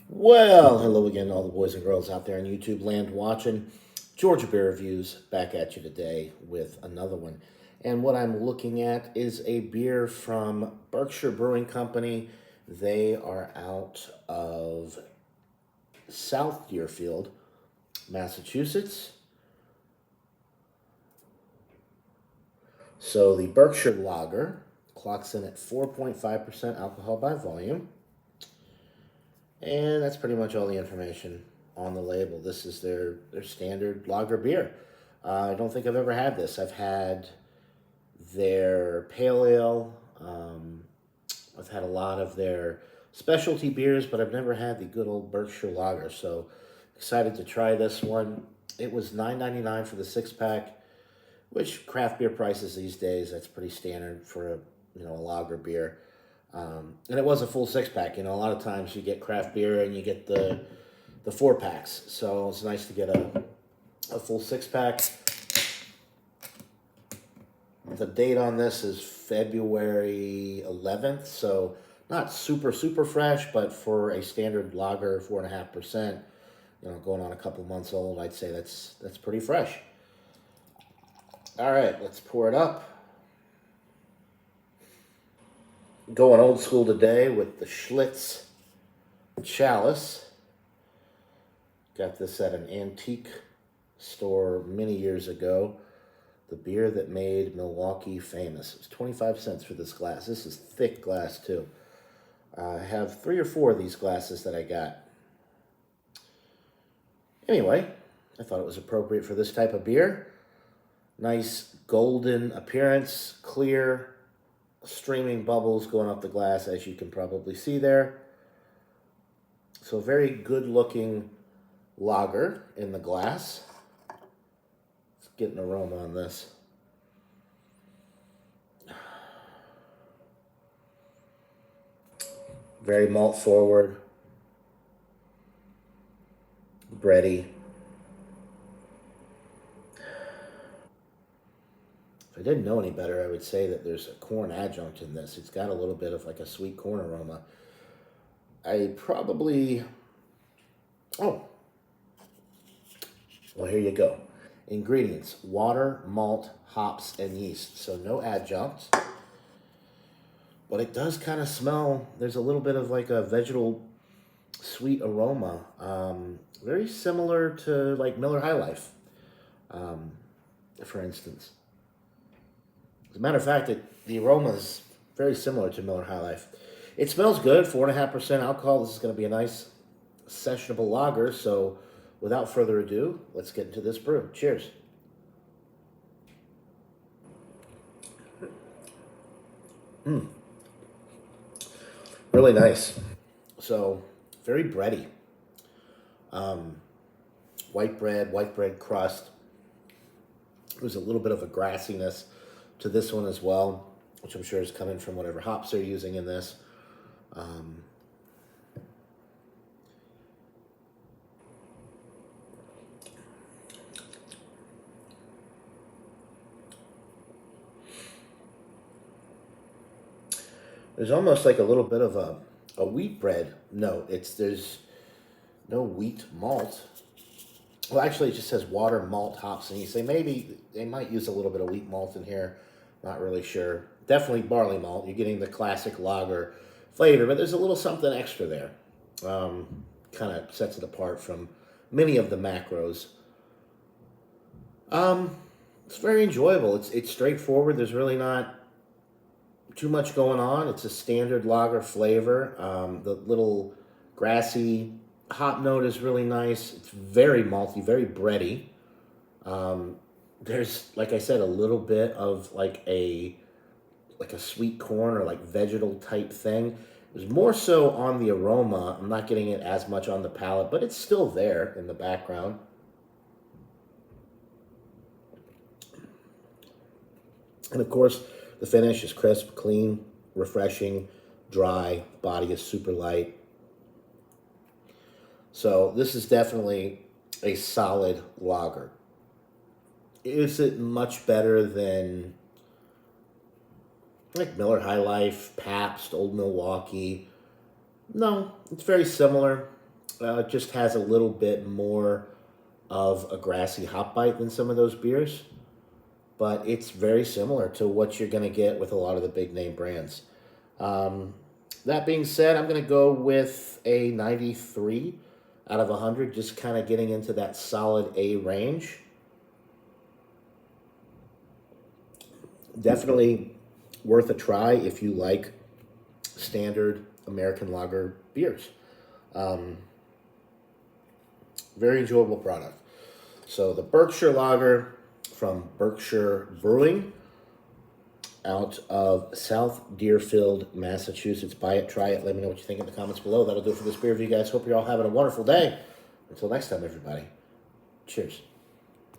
Well, hello again, all the boys and girls out there in YouTube land watching. Georgia Beer Reviews back at you today with another one. And what I'm looking at is a beer from Berkshire Brewing Company. They are out of South Deerfield, Massachusetts. So the Berkshire Lager clocks in at 4.5% alcohol by volume. And that's pretty much all the information on the label. This is their standard lager beer. I don't think I've ever had this. I've had their pale ale. I've had a lot of their specialty beers, but I've never had the good old Berkshire Lager. So excited to try this one. It was $9.99 for the 6 pack, which craft beer prices these days, that's pretty standard for a lager beer. And it was a full 6 pack. A lot of times you get craft beer and you get the 4 packs. So it's nice to get a full 6 pack. The date on this is February 11th, so not super, super fresh, but for a standard lager, 4.5%, going on a couple months old, I'd say that's pretty fresh. All right, let's pour it up. Going old school today with the Schlitz Chalice. Got this at an antique store many years ago. The beer that made Milwaukee famous. It was 25 cents for this glass. This is thick glass too. I have 3 or 4 of these glasses that I got. Anyway, I thought it was appropriate for this type of beer. Nice golden appearance, clear, streaming bubbles going up the glass, as you can probably see there. So very good looking lager in the glass. Let's get an aroma on this. Very malt forward, bready. If I didn't know any better, I would say that there's a corn adjunct in this. It's got a little bit of like a sweet corn aroma. Oh, well, here you go. Ingredients: water, malt, hops, and yeast. So no adjuncts. But it does kind of smell, there's a little bit of like a vegetal sweet aroma. Very similar to like Miller High Life, for instance. As a matter of fact, the aroma is very similar to Miller High Life. It smells good, 4.5% alcohol. This is going to be a nice sessionable lager. So without further ado, let's get into this brew. Cheers. Really nice. So very bready. Um, white bread crust. There's a little bit of a grassiness to this one as well, which I'm sure is coming from whatever hops they're using in this. Um, there's almost like a little bit of a wheat bread note. There's no wheat malt. Well, actually, it just says water, malt, hops, and you say maybe they might use a little bit of wheat malt in here. Not really sure. Definitely barley malt. You're getting the classic lager flavor, but there's a little something extra there. Kind of sets it apart from many of the macros. Um, it's very enjoyable. It's straightforward. There's really not too much going on. It's a standard lager flavor. The little grassy hop note is really nice. It's very malty, very bready. Um, there's, like I said, a little bit of like a sweet corn or like vegetal type thing. There's more so on the aroma. I'm not getting it as much on the palate, but it's still there in the background. And of course, the finish is crisp, clean, refreshing, dry. Body is super light. So this is definitely a solid lager. Is it much better than like Miller High Life, Pabst, Old Milwaukee? No, it's very similar. It just has a little bit more of a grassy hop bite than some of those beers, but it's very similar to what you're going to get with a lot of the big name brands. Um, that being said, I'm going to go with a 93 out of 100, just kind of getting into that solid A range. Definitely worth a try if you like standard American lager beers. Um, Very enjoyable product. So the Berkshire Lager from Berkshire Brewing out of South Deerfield, Massachusetts. Buy it, try it. Let me know what you think in the comments below. That'll do it for this beer review, guys. Hope you're all having a wonderful day. Until next time, everybody. Cheers.